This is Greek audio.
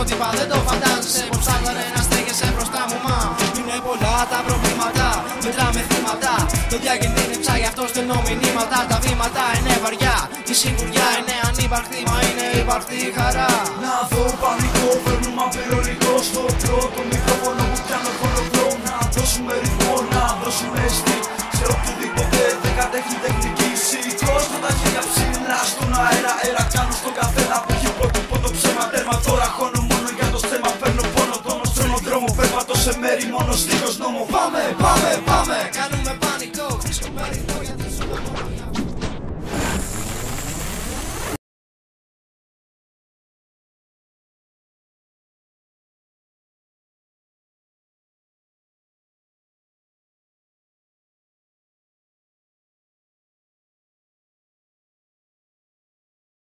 πρότυπα, δεν το φαντάζεσαι πως ψάχνανε να στέκεσαι μπροστά μου. Μα είναι πολλά τα προβλήματα, μετράμε θύματα. Το διακινδύνεψα, γι' αυτό στενώ μηνύματα. Τα βήματα είναι βαριά, η σιγουριά είναι ανύπαρκτη, μα είναι υπαρκτή η χαρά. Να δω πανικό, φέρνουμε απειρολικό. Στο πρώτο μικρόφωνο που πιάνω χοροδρό. Να δώσουμε ρυθμό, να δώσουμε στυλ σε οποιοδήποτε δεν κατέχει τεχνική. Σηκώστε τα χέρια ψηλά στον αέρα, αέρα κάνω στον καθένα που έχει πρότυπο το ψέμα. Τέρμα τώρα χώνω μόνο για το στέμα. Παίρνω πόνο, τόνο, στρώνω δρόμο, περπατώ σε μέρη μόνο στίχος νόμο. Πάμε, πάμε, πάμε.